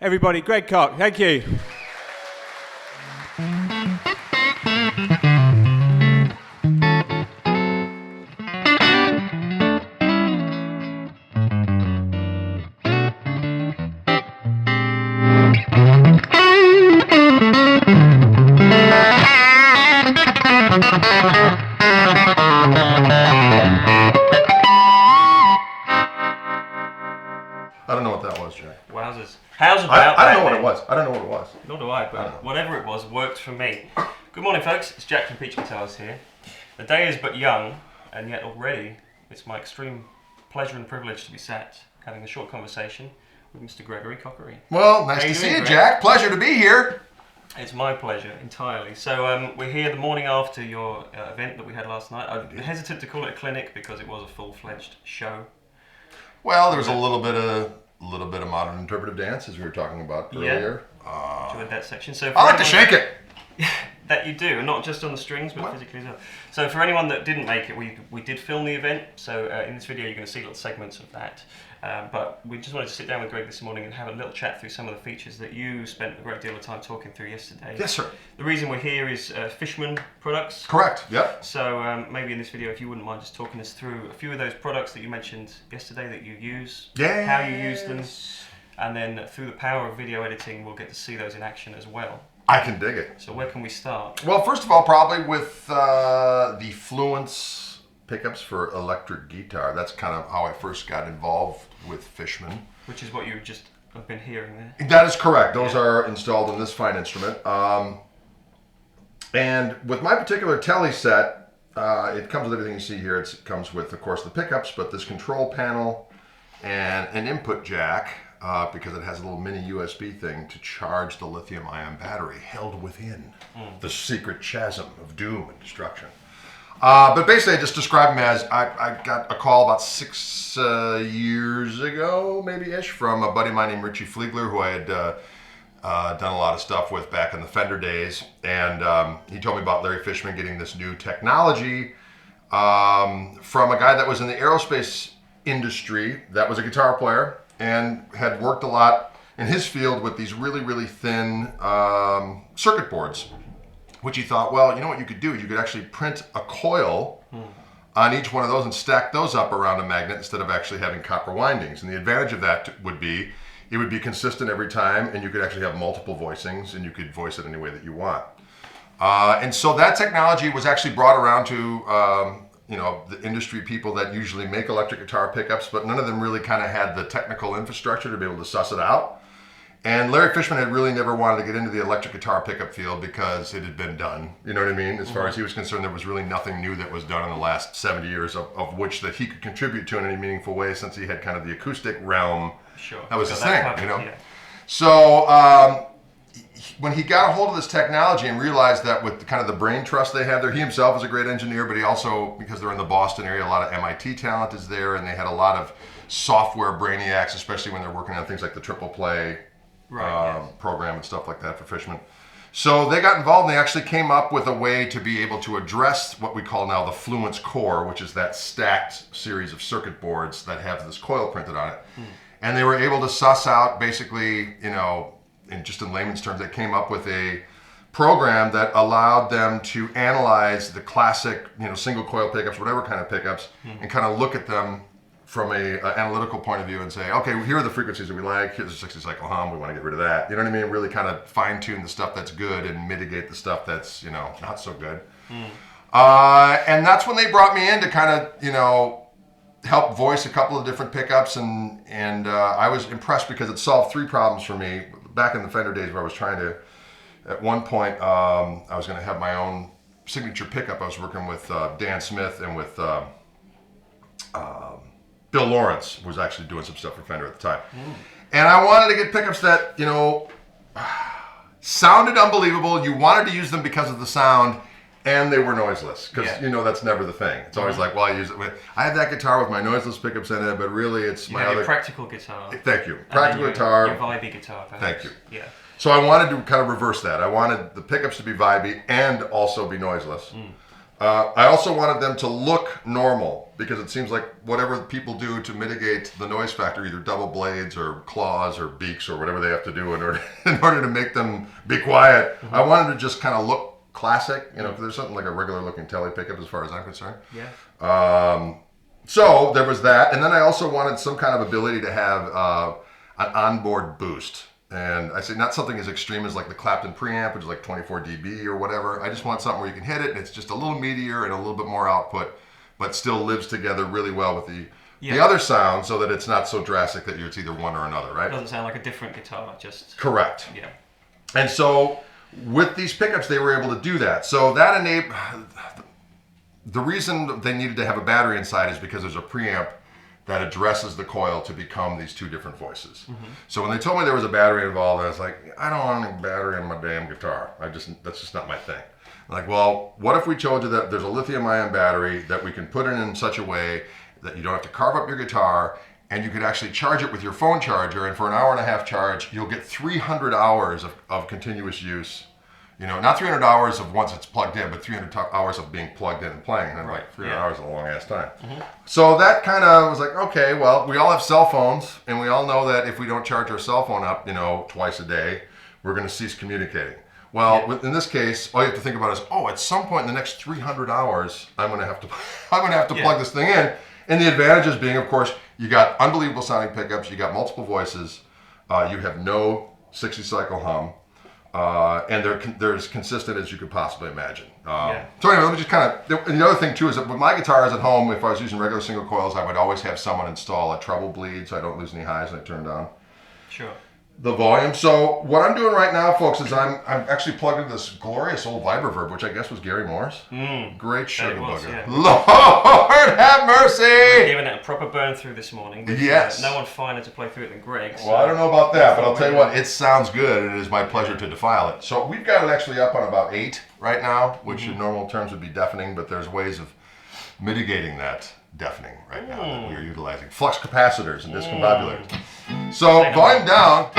Everybody, Greg Koch, thank you. I don't know what that was, Jack. Wowzers. How's about I don't know what it was. I don't know what it was. Nor do I, but whatever it was worked for me. Good morning, folks. It's Jack from Peach Guitars here. The day is but young, and yet already it's my extreme pleasure and privilege to be sat having a short conversation with Mr. Gregory Cochran. Well, nice to see you, Jack. Pleasure to be here. It's my pleasure, entirely. So we're here the morning after your event that we had last night. I'm hesitant to call it a clinic because it was a full-fledged show. Well, there was a little bit of modern interpretive dance, as we were talking about earlier. Enjoyed that section. So I like to shake it. That you do, and not just on the strings, but physically as well. So for anyone that didn't make it, we did film the event. So in this video, you're going to see little segments of that. But we just wanted to sit down with Greg this morning and have a little chat through some of the features that you spent a great deal of time talking through yesterday. Yes, sir. The reason we're here is Fishman products. Correct. Yep. So maybe in this video, if you wouldn't mind just talking us through a few of those products that you mentioned yesterday that you use, how you use them, and then through the power of video editing, we'll get to see those in action as well. I can dig it. So where can we start? Well, first of all, probably with the Fluence pickups for electric guitar. That's kind of how I first got involved with Fishman. Which is what you just have been hearing there. That is correct. Those are installed in this fine instrument. And with my particular Tele set, it comes with everything you see here. It comes with, of course, the pickups, but this control panel and an input jack, because it has a little mini USB thing to charge the lithium-ion battery held within the secret chasm of doom and destruction. But basically, I just describe them as, I got a call about 6 years ago, maybe-ish, from a buddy of mine named Richie Fliegler, who I had done a lot of stuff with back in the Fender days. And he told me about Larry Fishman getting this new technology from a guy that was in the aerospace industry, that was a guitar player, and had worked a lot in his field with these really, really thin circuit boards. Which he thought, well, you know what you could do? You could actually print a coil on each one of those and stack those up around a magnet instead of actually having copper windings. And the advantage of that would be, it would be consistent every time, and you could actually have multiple voicings, and you could voice it any way that you want. And so that technology was actually brought around to the industry people that usually make electric guitar pickups, but none of them really kind of had the technical infrastructure to be able to suss it out. And Larry Fishman had really never wanted to get into the electric guitar pickup field because it had been done. You know what I mean? As far as he was concerned, there was really nothing new that was done in the last 70 years of which that he could contribute to in any meaningful way, since he had kind of the acoustic realm. Sure. That was his thing, you know? Yeah. So when he got a hold of this technology and realized that with kind of the brain trust they have there, he himself is a great engineer, but he also, because they're in the Boston area, a lot of MIT talent is there, and they had a lot of software brainiacs, especially when they're working on things like the triple play program and stuff like that for Fishman. So they got involved, and they actually came up with a way to be able to address what we call now the Fluence core, which is that stacked series of circuit boards that have this coil printed on it. And they were able to suss out, basically, in layman's terms, they came up with a program that allowed them to analyze the classic, single coil pickups, whatever kind of pickups, and kind of look at them from a analytical point of view and say, okay, well, here are the frequencies that we like, here's a 60 cycle hum, we want to get rid of that. You know what I mean? Really kind of fine tune the stuff that's good and mitigate the stuff that's, not so good. And that's when they brought me in to kind of, help voice a couple of different pickups, and I was impressed because it solved 3 problems for me. Back in the Fender days where I was trying to, at one point, I was going to have my own signature pickup. I was working with Dan Smith and with Bill Lawrence, who was actually doing some stuff for Fender at the time. And I wanted to get pickups that, sounded unbelievable. You wanted to use them because of the sound, and they were noiseless. Because, that's never the thing. It's always like, well, I have that guitar with my noiseless pickups in it, but really it's my other... practical guitar. Thank you. Practical guitar. Your vibey guitar, perhaps. Thank you. Yeah. So I wanted to kind of reverse that. I wanted the pickups to be vibey and also be noiseless. I also wanted them to look normal, because it seems like whatever people do to mitigate the noise factor, either double blades or claws or beaks or whatever they have to do in order to make them be quiet. I wanted to just kind of look classic, you know, because there's something like a regular looking tele pickup as far as I'm concerned. Yeah. So there was that, and then I also wanted some kind of ability to have an onboard boost. And I say not something as extreme as like the Clapton preamp, which is like 24 dB or whatever. I just want something where you can hit it and it's just a little meatier and a little bit more output, but still lives together really well with the other sound, so that it's not so drastic that it's either one or another, right? It doesn't sound like a different guitar, just... Correct. Yeah. And so with these pickups, they were able to do that. So that enabled... The reason they needed to have a battery inside is because there's a preamp that addresses the coil to become these two different voices. So when they told me there was a battery involved, I was like, I don't want any battery in my damn guitar. That's just not my thing. I'm like, well, what if we told you that there's a lithium-ion battery that we can put in such a way that you don't have to carve up your guitar, and you could actually charge it with your phone charger, and for an hour and a half charge, you'll get 300 hours of continuous use. You know, not 300 hours of once it's plugged in, but 300 hours of being plugged in and playing. And I'm like, 300 hours is a long ass time. So that kind of was like, okay, well, we all have cell phones, and we all know that if we don't charge our cell phone up, you know, twice a day, we're going to cease communicating. Well, in this case, all you have to think about is, at some point in the next 300 hours, I'm going to have to plug this thing in. And the advantages being, of course, you got unbelievable sounding pickups, you got multiple voices, you have no 60 cycle hum. And they're as consistent as you could possibly imagine. So anyway, let me just kind of, the other thing too is that with my guitars at home, if I was using regular single coils, I would always have someone install a treble bleed so I don't lose any highs when I turn down the volume. So what I'm doing right now, folks, is I'm actually plugged into this glorious old Vibroverb, which I guess was Gary Moore's. Great sugar booger. Yeah. Lord have mercy! We're giving it a proper burn through this morning. Yes. No one finer to play through it than Greg. Well, I don't know about that, but I'll tell you what, it sounds good, and it is my pleasure to defile it. So we've got it actually up on about 8 right now, which in normal terms would be deafening, but there's ways of mitigating that deafening right now that we are utilizing. Flux capacitors and discombobulators. So volume down.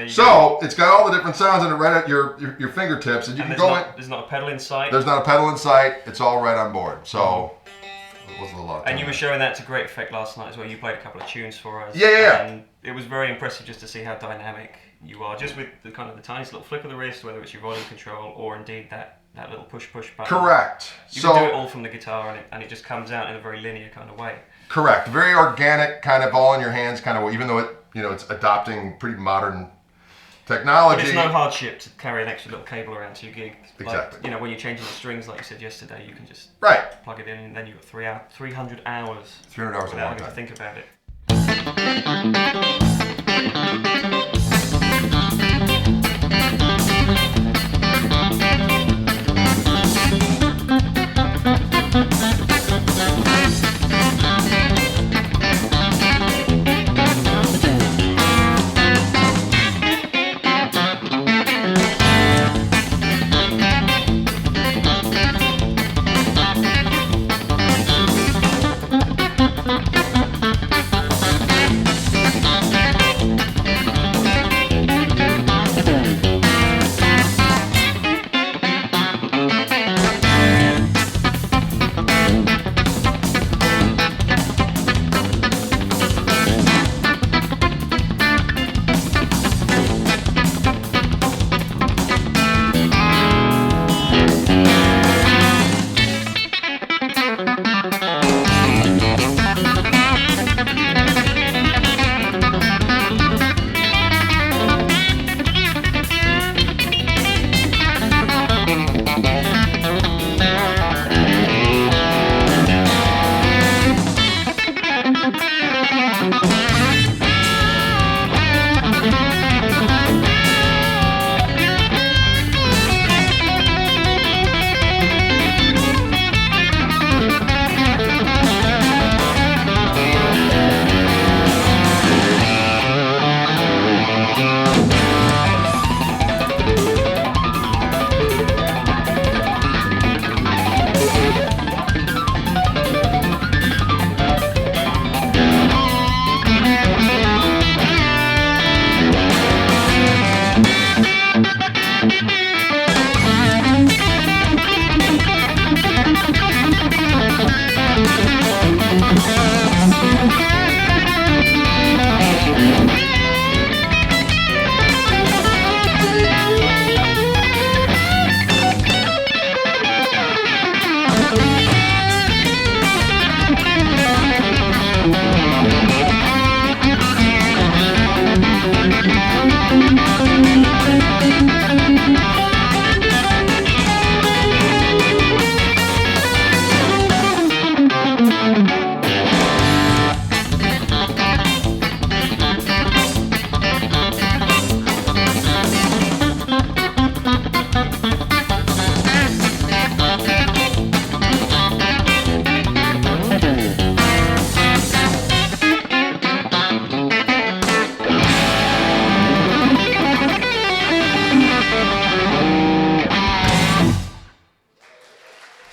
So it's got all the different sounds in it right at your fingertips, and you can go in. There's not a pedal in sight. There's not a pedal in sight. It's all right on board. So it was a lot. And you were showing that to great effect last night as well. You played a couple of tunes for us. Yeah. And it was very impressive just to see how dynamic you are, just with the kind of the tiniest little flick of the wrist, whether it's your volume control or indeed that little push button. Correct. You can do it all from the guitar, and it just comes out in a very linear kind of way. Correct. Very organic, kind of all in your hands, kind of. Even though it's adopting pretty modern technology. But it's no hardship to carry an extra little cable around to your gig. Exactly. Like, when you're changing the strings, like you said yesterday, you can just plug it in, and then you've got 300 hours. 300 hours without a long having time. to think about it.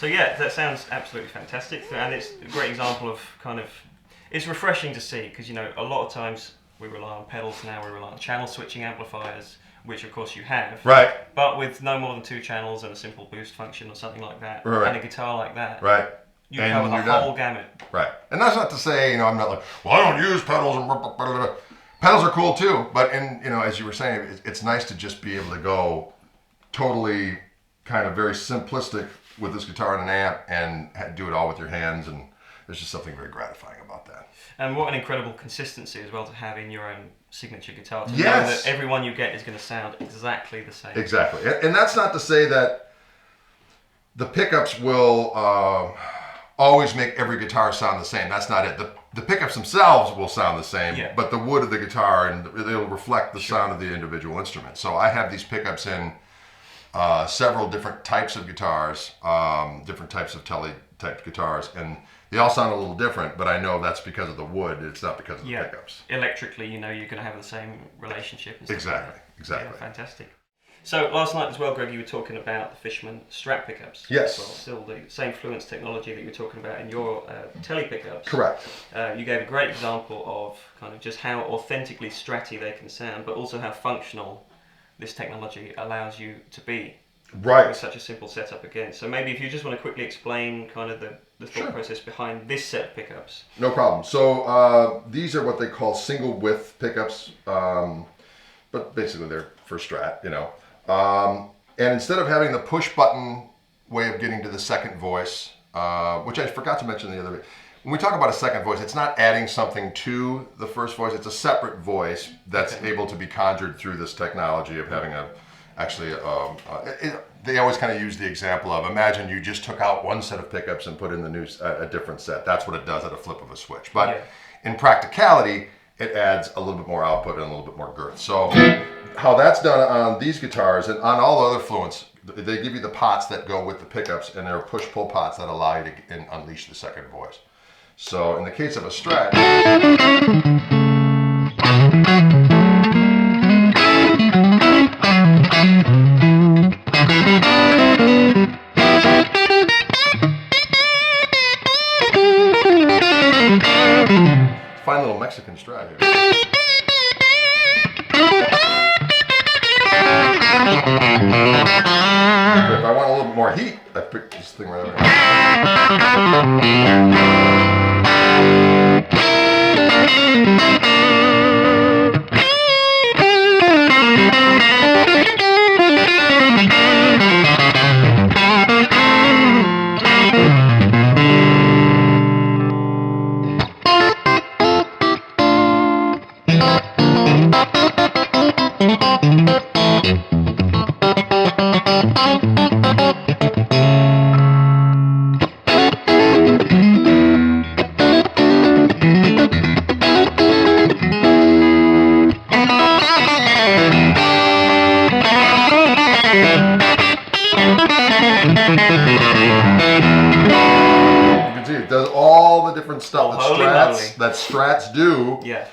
So yeah, that sounds absolutely fantastic, and it's a great example of kind of, it's refreshing to see, because you know, a lot of times we rely on pedals now, we rely on channel switching amplifiers, which of course you have. Right. But with no more than 2 channels and a simple boost function or something like that, Right. and a guitar like that, Right. you cover the whole gamut. Right. And that's not to say, I'm not like, well, I don't use pedals and blah, blah, blah, blah. Pedals are cool too, but as you were saying, it's nice to just be able to go totally kind of very simplistic with this guitar and an amp and do it all with your hands, and there's just something very gratifying about that. And what an incredible consistency as well to have in your own signature guitar. To know Yes. that every one you get is going to sound exactly the same. Exactly. And that's not to say that the pickups will always make every guitar sound the same. That's not it. The pickups themselves will sound the same, Yeah. but the wood of the guitar, and it'll reflect the sound of the individual instrument. So I have these pickups in several different types of guitars, different types of Tele type guitars, and they all sound a little different, but I know that's because of the wood. It's not because of the pickups. Electrically, you're going to have the same relationship. And stuff Exactly. like that. Exactly. Yeah, fantastic. So last night as well, Greg, you were talking about the Fishman Strat pickups. Yes. As well. Still the same Fluence technology that you were talking about in your Tele pickups. Correct. You gave a great example of kind of just how authentically Stratty they can sound, but also how functional this technology allows you to be. Right. With such a simple setup again. So maybe if you just want to quickly explain kind of the thought process behind this set of pickups. No problem. So these are what they call single width pickups, but basically they're for Strat, And instead of having the push button way of getting to the second voice, which I forgot to mention the other way, when we talk about a second voice, it's not adding something to the first voice. It's a separate voice that's able to be conjured through this technology of having they always kind of use the example of, imagine you just took out one set of pickups and put in a different set. That's what it does at a flip of a switch. But in practicality, it adds a little bit more output and a little bit more girth. So how that's done on these guitars and on all other Fluence, they give you the pots that go with the pickups, and they're push-pull pots that allow you to unleash the second voice. So in the case of a Strat, fine little Mexican Strat here. But if I want a little bit more heat, I pick this thing right over stuff that Strats do. Yeah.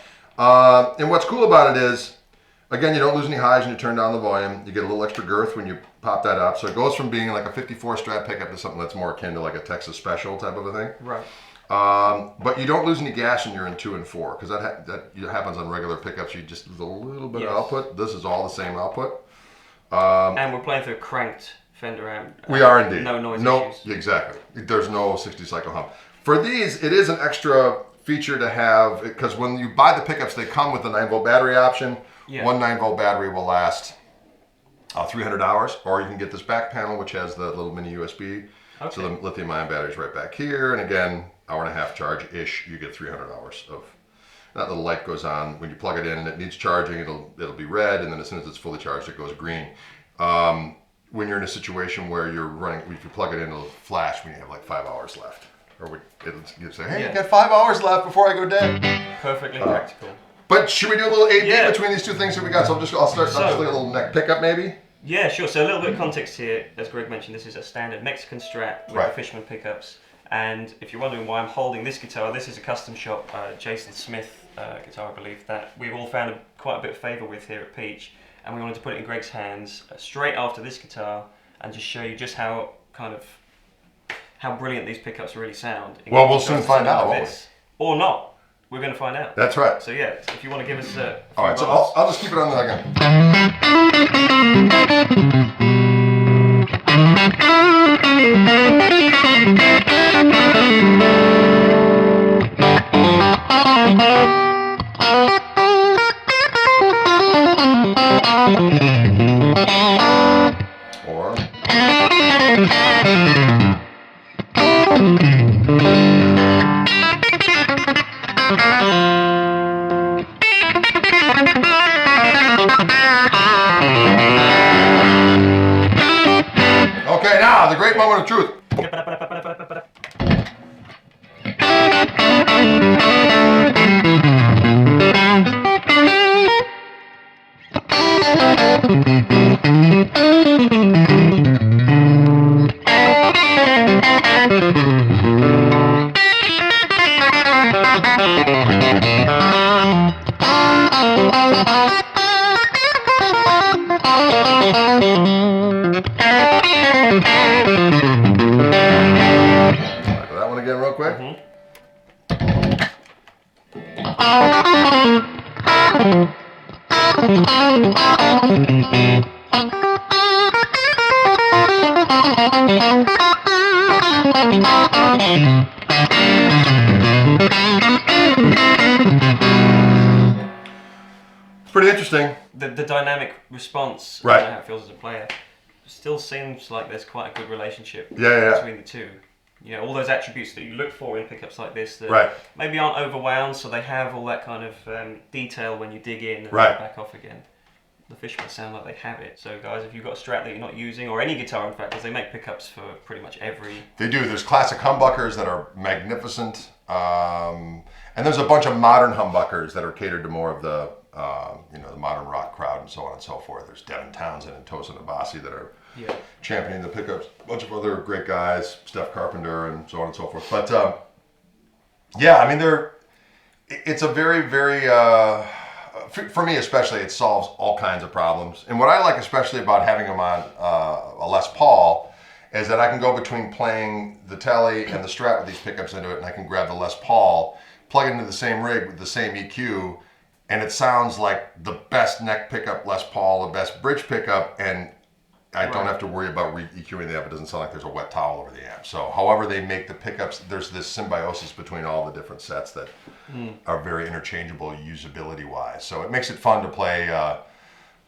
And what's cool about it is, again, you don't lose any highs when you turn down the volume. You get a little extra girth when you pop that up. So it goes from being like a 54 Strat pickup to something that's more akin to like a Texas Special type of a thing. Right. But you don't lose any gas when you're in 2 and 4, because that happens on regular pickups. You just lose a little bit of output. This is all the same output. And we're playing through a cranked Fender amp. We are indeed. No noise issues. Exactly. There's no 60 cycle hump. For these, it is an extra feature to have, because when you buy the pickups, they come with a 9-volt battery option. Yeah. One 9-volt battery will last 300 hours, or you can get this back panel, which has the little mini USB. Okay. So the lithium-ion battery is right back here, and again, hour-and-a-half charge-ish, you get 300 hours of. That little light goes on when you plug it in, and it needs charging. It'll be red, and then as soon as it's fully charged, it goes green. When you're in a situation where you're running, if you plug it in, it'll flash when you have like 5 hours left. Or it'll say, hey, you got 5 hours left before I go dead. Perfectly practical. But should we do a little A-B between these two things that we got? So I'll start like a little neck pickup maybe? Yeah, sure. So a little bit of context here. As Greg mentioned, this is a standard Mexican Strat with the Fishman pickups. And if you're wondering why I'm holding this guitar, this is a custom shop, Jason Smith guitar, I believe, that we've all found quite a bit of favour with here at Peach. And we wanted to put it in Greg's hands straight after this guitar and just show you just how kind of how brilliant these pickups really sound. Well, we'll soon find out, won't we? Or not. We're going to find out. That's right. So yeah, if you want to give us a All right, so I'll just keep it on there again. Or... Okay, now the great moment of truth. That one again real quick. It's pretty interesting. The dynamic response, Right. I don't know how it feels as a player, still seems like there's quite a good relationship Yeah. between the two. You know, all those attributes that you look for in pickups like this that Right. maybe aren't overwound, so they have all that kind of detail when you dig in and Right. back off again. The Fishman sound like they have it. So guys, if you've got a Strat that you're not using, or any guitar in fact, because they make pickups for pretty much every... They do. There's classic humbuckers that are magnificent, and there's a bunch of modern humbuckers that are catered to more of the, the modern rock crowd and so on and so forth. There's Devin Townsend and Tosin Abasi that are championing the pickups. A bunch of other great guys, Steph Carpenter and so on and so forth. But yeah, I mean, it's a very, very, for me especially, it solves all kinds of problems. And what I like especially about having them on a Les Paul is that I can go between playing the Tele and the Strat with these pickups into it, and I can grab the Les Paul, plug it into the same rig with the same EQ, and it sounds like the best neck pickup Les Paul, the best bridge pickup, and I don't have to worry about EQing the amp. It doesn't sound like there's a wet towel over the amp. So however they make the pickups, there's this symbiosis between all the different sets that are very interchangeable usability-wise. So it makes it fun to play,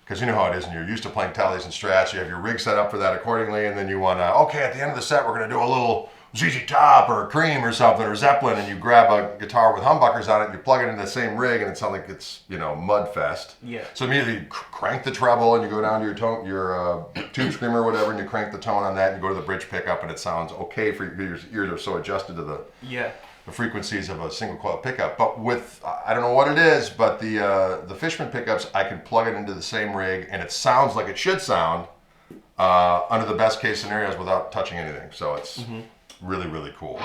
because you know how it is, and you're used to playing Teles and Strats. You have your rig set up for that accordingly, and then you want to, okay, at the end of the set, we're going to do a little ZZ Top or Cream or something, or Zeppelin, and you grab a guitar with humbuckers on it, and you plug it into the same rig, and it sounds like it's, mud fest. Yeah. So immediately you crank the treble, and you go down to your tube screamer or whatever, and you crank the tone on that, and you go to the bridge pickup, and it sounds okay for your ears are so adjusted to the frequencies of a single coil pickup. But with, I don't know what it is, but the Fishman pickups, I can plug it into the same rig, and it sounds like it should sound under the best case scenarios without touching anything. So it's really, really cool.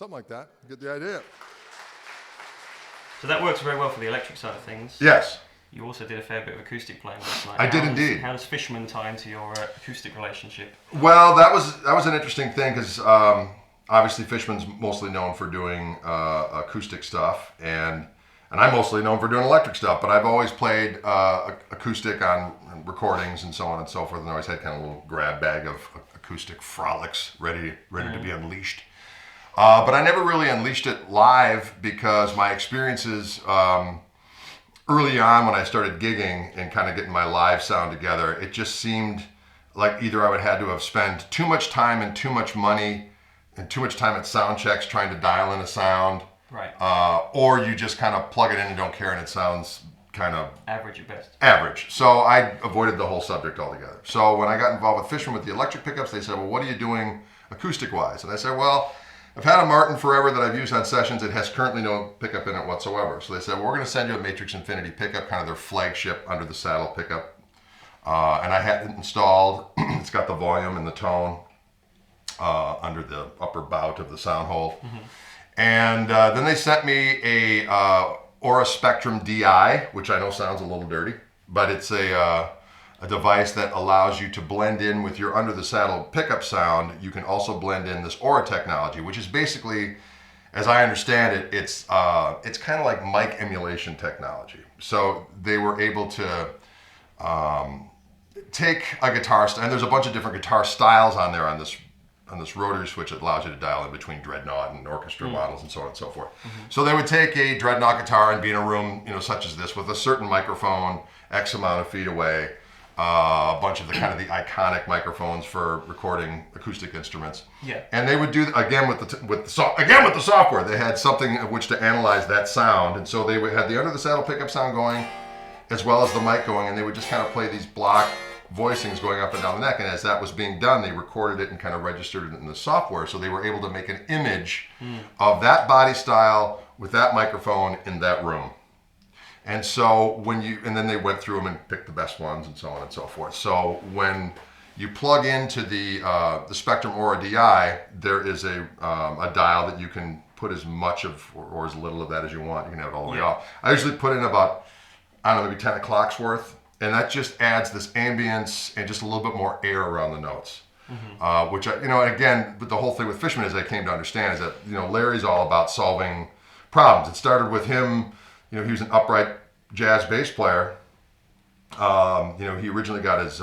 something like that. Get the idea. So that works very well for the electric side of things. Yes. You also did a fair bit of acoustic playing last night. I did indeed. How does Fishman tie into your acoustic relationship? Well, that was an interesting thing because obviously Fishman's mostly known for doing acoustic stuff, and I'm mostly known for doing electric stuff. But I've always played acoustic on recordings and so on and so forth, and always had kind of a little grab bag of acoustic frolics ready to be unleashed. But I never really unleashed it live because my experiences early on when I started gigging and kind of getting my live sound together, it just seemed like either I would had to have spent too much time and too much money and too much time at sound checks trying to dial in a sound, right? Or you just kind of plug it in and don't care and it sounds kind of average at best. Average. So I avoided the whole subject altogether. So when I got involved with Fishman with the electric pickups, they said, well, what are you doing acoustic-wise? And I said, well, I've had a Martin forever that I've used on sessions. It has currently no pickup in it whatsoever. So they said, well, we're going to send you a Matrix Infinity pickup, kind of their flagship under the saddle pickup. And I had it installed. It's got the volume and the tone under the upper bout of the sound hole. Mm-hmm. And then they sent me a Aura Spectrum DI, which I know sounds a little dirty, but it's a device that allows you to blend in with your under the saddle pickup sound. You can also blend in this Aura technology, which is basically, as I understand it, it's kind of like mic emulation technology. So they were able to take a guitar, and there's a bunch of different guitar styles on there on this rotary switch that allows you to dial in between dreadnought and orchestra models and so on and so forth. Mm-hmm. So they would take a dreadnought guitar and be in a room, such as this, with a certain microphone X amount of feet away. A bunch of the kind of the iconic microphones for recording acoustic instruments. Yeah. And they would do again with the software. They had something of which to analyze that sound, and so they would had the under the saddle pickup sound going, as well as the mic going, and they would just kind of play these block voicings going up and down the neck. And as that was being done, they recorded it and kind of registered it in the software, so they were able to make an image of that body style with that microphone in that room. And so and then they went through them and picked the best ones and so on and so forth. So when you plug into the Spectrum Aura DI, there is a dial that you can put as much of or as little of that as you want. You can have it all the way off. I usually put in about, I don't know, maybe 10 o'clocks worth, and that just adds this ambience and just a little bit more air around the notes. Mm-hmm. Which again, but the whole thing with Fishman, as I came to understand, is that Larry's all about solving problems. It started with him. He was an upright jazz bass player. He originally got his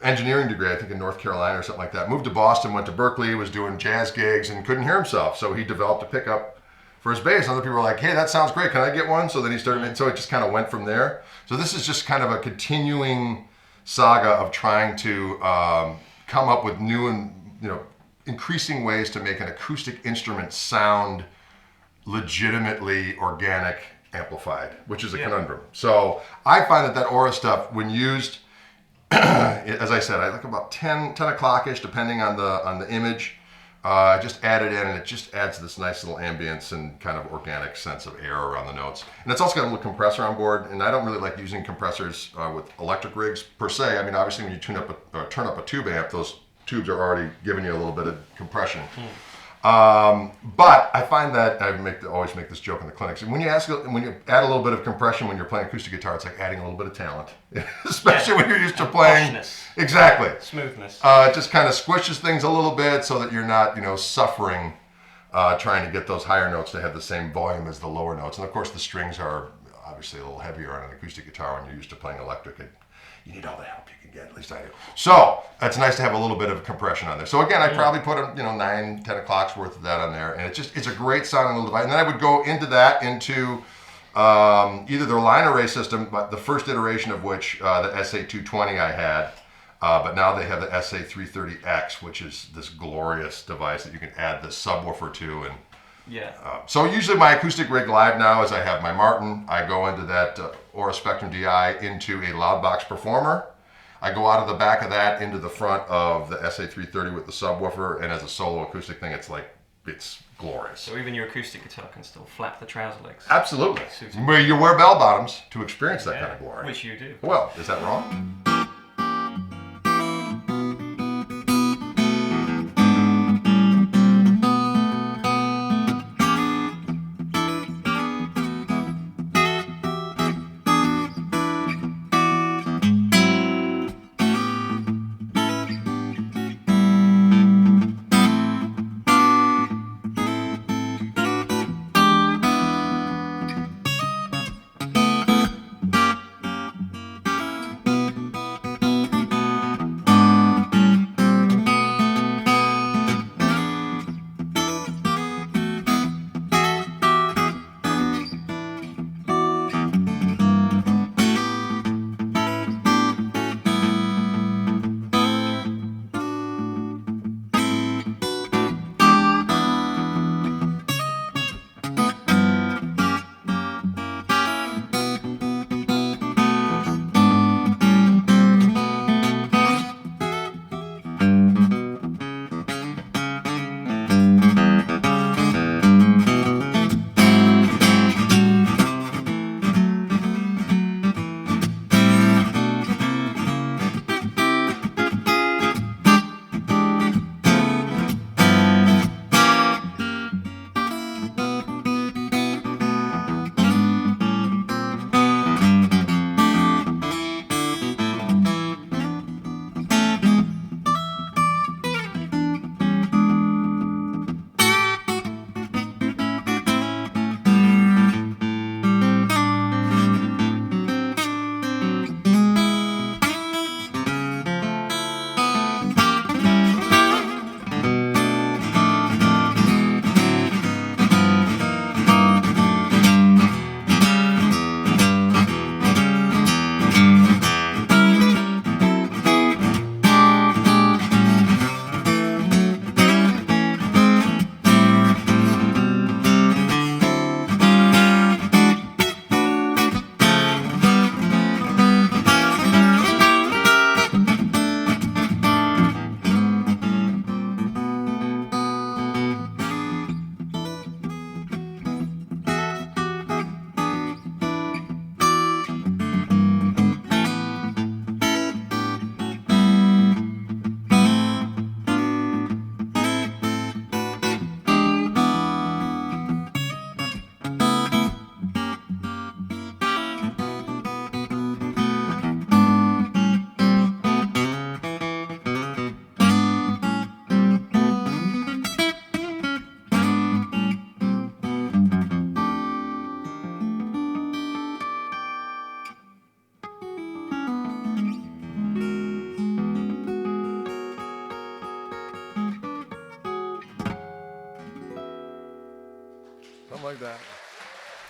engineering degree, I think in North Carolina or something like that. Moved to Boston, went to Berkeley, was doing jazz gigs and couldn't hear himself. So he developed a pickup for his bass. Other people were like, hey, that sounds great. Can I get one? So then he started, so it just kind of went from there. So this is just kind of a continuing saga of trying to come up with new and, increasing ways to make an acoustic instrument sound legitimately organic, amplified, which is a conundrum. So I find that Aura stuff, when used, as I said, I like about 10 o'clock-ish, depending on the image. I just add it in, and it just adds this nice little ambience and kind of organic sense of air around the notes. And it's also got a little compressor on board, and I don't really like using compressors with electric rigs per se. I mean, obviously when you turn up a tube amp, those tubes are already giving you a little bit of compression. But I find that I always make this joke in the clinics. And when you add a little bit of compression when you're playing acoustic guitar, it's like adding a little bit of talent, especially when you're used to playing. Poshness. Exactly. Smoothness. It just kind of squishes things a little bit so that you're not, suffering trying to get those higher notes to have the same volume as the lower notes. And of course, the strings are obviously a little heavier on an acoustic guitar when you're used to playing electric. You need all the help you can get, at least I do. So it's nice to have a little bit of compression on there. So again, I probably put 9, 10 o'clocks worth of that on there, and it's a great sounding little device. And then I would go into either their line array system, but the first iteration of which the SA220 I had, but now they have the SA330X, which is this glorious device that you can add the subwoofer to. And so usually my acoustic rig live now is I have my Martin. I go into that Aura Spectrum DI into a Loudbox Performer. I go out of the back of that into the front of the SA330 with the subwoofer, and as a solo acoustic thing, it's glorious. So even your acoustic guitar can still flap the trouser legs. Absolutely. Where you wear bell bottoms to experience that kind of glory. Which you do. Well, is that wrong?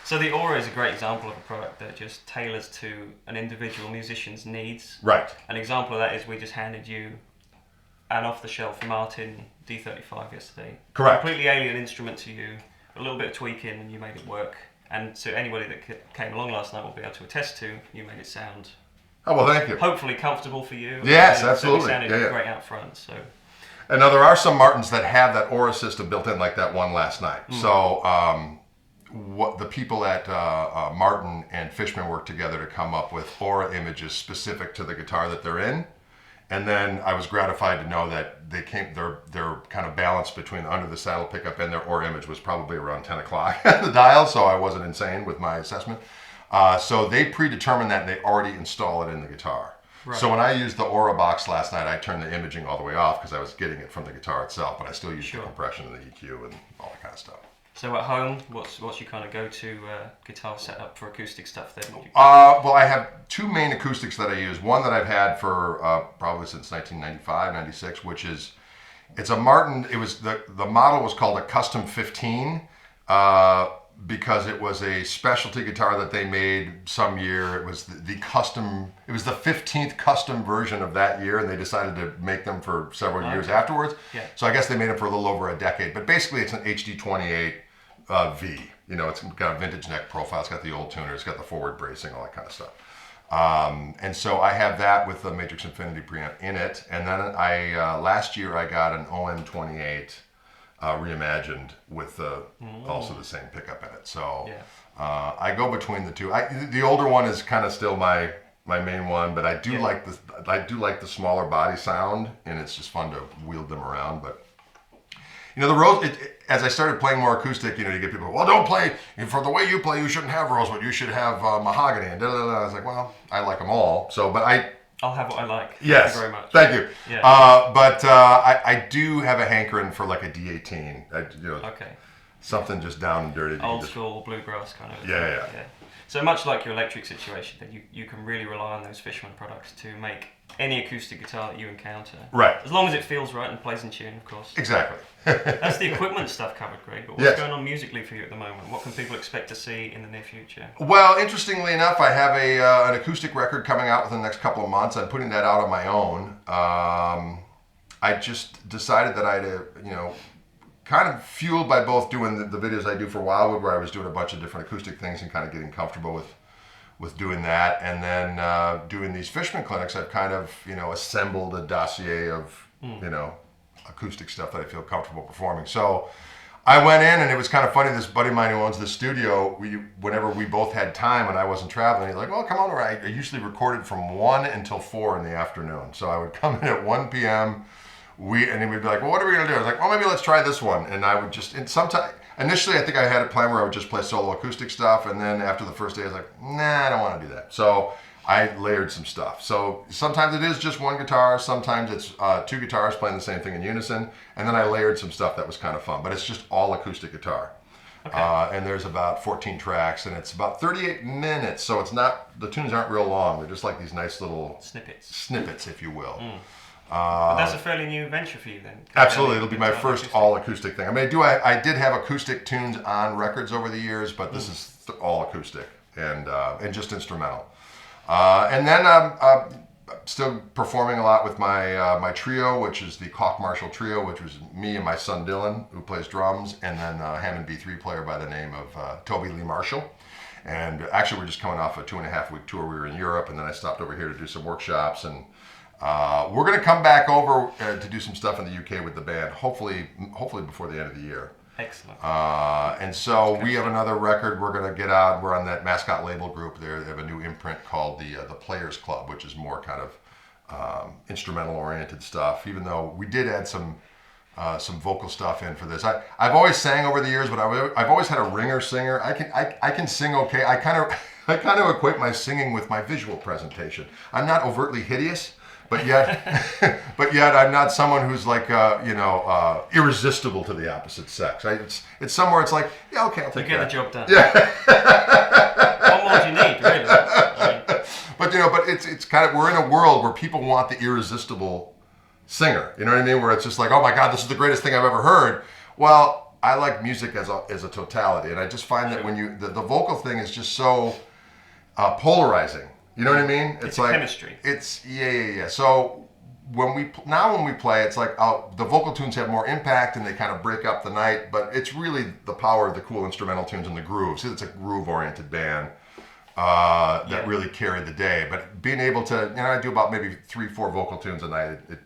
So the Aura is a great example of a product that just tailors to an individual musician's needs. Right. An example of that is we just handed you an off-the-shelf Martin D35 yesterday. Correct. Completely alien instrument to you, a little bit of tweaking, and you made it work. And to anybody that came along last night will be able to attest to, you made it sound Oh, well, thank you. hopefully comfortable for you. Yes, and absolutely. It sounded Yeah. great out front. So. And now there are some Martins that have that Aura system built in, like that one last night. So what the people at Martin and Fishman worked together to come up with Aura images specific to the guitar that they're in. And then I was gratified to know that they came. Their kind of balance between under the saddle pickup and their Aura image was probably around 10 o'clock at the dial, so I wasn't insane with my assessment. So they predetermined that and they already install it in the guitar. Right. So when I used the Aura box last night, I turned the imaging all the way off because I was getting it from the guitar itself, but I still used the compression and the EQ and all that kind of stuff. So at home, what's your kind of go-to guitar setup for acoustic stuff then? Well, I have two main acoustics that I use. One that I've had for probably since 1995, 96, which is, it's a Martin. It was the model was called a Custom 15 because it was a specialty guitar that they made some year. It was the custom. It was the 15th custom version of that year, and they decided to make them for several years afterwards. Yeah. So I guess they made them for a little over a decade. But basically, it's an HD28. V, you know, it's got a vintage neck profile, it's got the old tuner, it's got the forward bracing, all that kind of stuff. And so I have that with the Matrix Infinity preamp in it. And then last year I got an OM28 reimagined with also the same pickup in it. So I go between the two. The older one is kind of still my main one, but I do like the smaller body sound, and it's just fun to wield them around. But you know, the Rose, as I started playing more acoustic, you know, you get people, well, don't play, for the way you play, you shouldn't have rosewood, you should have mahogany, and da-da-da. I was like, well, I like them all. So, but I'll have what I like. Yes. Thank you very much. Thank you. Yeah. I do have a hankering for like a D18. Okay. Something just down and dirty. Old school bluegrass kind of. Yeah. So much like your electric situation, then you can really rely on those Fishman products to make any acoustic guitar that you encounter. Right. As long as it feels right and plays in tune, of course. Exactly. That's the equipment stuff covered, Greg. But what's going on musically for you at the moment? What can people expect to see in the near future? Well, interestingly enough, I have an acoustic record coming out within the next couple of months. I'm putting that out on my own. I just decided that kind of fueled by both doing the videos I do for Wildwood, where I was doing a bunch of different acoustic things and kind of getting comfortable with doing that, and then doing these Fishman clinics, I've kind of assembled a dossier of acoustic stuff that I feel comfortable performing. So I went in, and it was kind of funny. This buddy of mine who owns the studio, whenever we both had time and I wasn't traveling, he's like, well, come on over. I usually recorded from 1 until 4 in the afternoon. So I would come in at 1 p.m. And he would be like, well, what are we going to do? I was like, well, maybe let's try this one. And I would just, initially I think I had a plan where I would just play solo acoustic stuff. And then after the first day, I was like, nah, I don't want to do that. So I layered some stuff. So sometimes it is just one guitar. Sometimes it's two guitars playing the same thing in unison. And then I layered some stuff that was kind of fun. But it's just all acoustic guitar. Okay. And there's about 14 tracks. And it's about 38 minutes. So it's not, the tunes aren't real long. They're just like these nice little snippets, if you will. But that's a fairly new venture for you then. Absolutely, it'll be my first all acoustic thing. I mean, I did have acoustic tunes on records over the years, but this is all acoustic and just instrumental. And then I'm still performing a lot with my trio, which is the Koch Marshall trio, which was me and my son Dylan, who plays drums, and then a Hammond B3 player by the name of Toby Lee Marshall. And actually, we're just coming off a 2.5-week tour. We were in Europe, and then I stopped over here to do some workshops, and we're going to come back over to do some stuff in the UK with the band, hopefully before the end of the year. Excellent. And so we have another record we're going to get out. We're on that Mascot label group there. They have a new imprint called the Players Club, which is more kind of instrumental oriented stuff, even though we did add some vocal stuff in for this. I've always sang over the years, but I've always had a ringer singer. I can sing okay. I kind of equate my singing with my visual presentation. I'm not overtly hideous, but yet I'm not someone who's like irresistible to the opposite sex. It's somewhere it's like, yeah, okay, I'll take that. You get the job done. Yeah. What more do you need, really? But it's kind of, we're in a world where people want the irresistible singer. You know what I mean? Where it's just like, oh my God, this is the greatest thing I've ever heard. Well, I like music as a totality, and I just find that when the vocal thing is just so polarizing. You know what I mean? It's like chemistry. It's yeah. So when we play, it's like the vocal tunes have more impact and they kind of break up the night, but it's really the power of the cool instrumental tunes and the grooves. It's a groove-oriented band that really carry the day. But being able to, I do about maybe 3-4 vocal tunes a night. It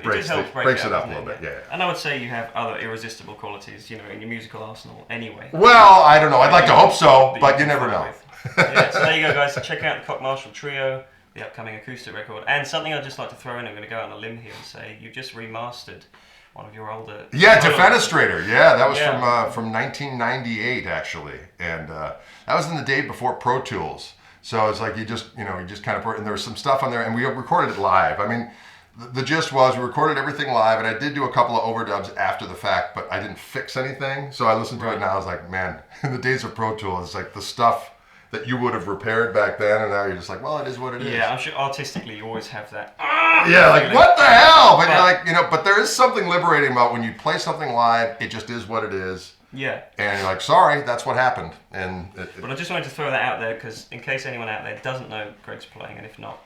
breaks it up a little bit. Yeah. And I would say you have other irresistible qualities, in your musical arsenal anyway. Well, I don't know. I'd like to hope so, but you never know. Yeah, so there you go, guys. So check out the Koch Marshall Trio, the upcoming acoustic record, and something I'd just like to throw in. I'm going to go out on a limb here and say you've just remastered one of your older. Yeah, Defenestrator. Yeah, that was from 1998 actually, and that was in the day before Pro Tools. So it's like you just kind of and there was some stuff on there, and we recorded it live. I mean, the gist was we recorded everything live, and I did do a couple of overdubs after the fact, but I didn't fix anything. So I listened to it now. I was like, man, in the days of Pro Tools, it's like the stuff that you would have repaired back then, and now you're just like, well, it is what it is. Yeah, I'm sure artistically you always have that. Yeah, like what the hell? But you're like, but there is something liberating about when you play something live. It just is what it is. Yeah. And you're like, sorry, that's what happened. But I just wanted to throw that out there because in case anyone out there doesn't know Greg's playing, and if not,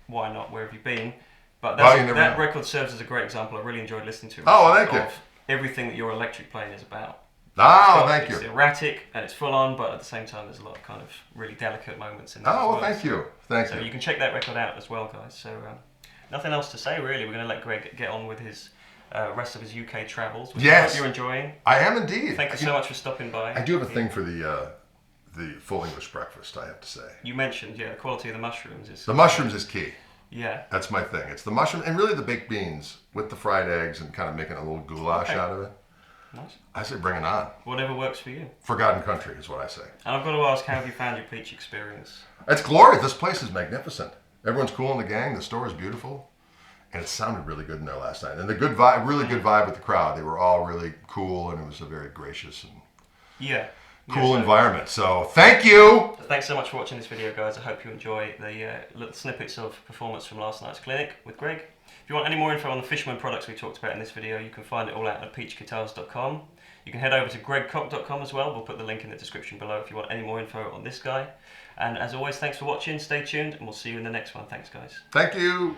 why not? Where have you been? But that record serves as a great example. I really enjoyed listening to it. Oh, well, thank you. Everything that your electric playing is about. Thank you. It's erratic and it's full on, but at the same time, there's a lot of kind of really delicate moments in there. Oh, well, thank you. So you can check that record out as well, guys. So nothing else to say, really. We're going to let Greg get on with his rest of his UK travels, which I hope you're enjoying. I am indeed. Thank you so much for stopping by. I do have a thing for the full English breakfast, I have to say. You mentioned, the quality of the mushrooms is... The mushrooms is key. Yeah. That's my thing. It's the mushroom and really the baked beans with the fried eggs and kind of making a little goulash out of it. Nice. I say bring it on. Whatever works for you. Forgotten country is what I say. And I've got to ask, how have you found your peach experience? It's glorious. This place is magnificent. Everyone's cool in the gang. The store is beautiful. And it sounded really good in there last night. And the good vibe, really good vibe with the crowd. They were all really cool, and it was a very gracious and cool environment. So thank you. Thanks so much for watching this video, guys. I hope you enjoy the little snippets of performance from last night's clinic with Greg. If you want any more info on the Fishman products we talked about in this video, you can find it all out at peachguitars.com. You can head over to gregkoch.com as well. We'll put the link in the description below if you want any more info on this guy. And as always, thanks for watching. Stay tuned, and we'll see you in the next one. Thanks, guys. Thank you.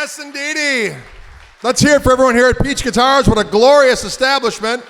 Yes, indeedy. Let's hear it for everyone here at Peach Guitars. What a glorious establishment.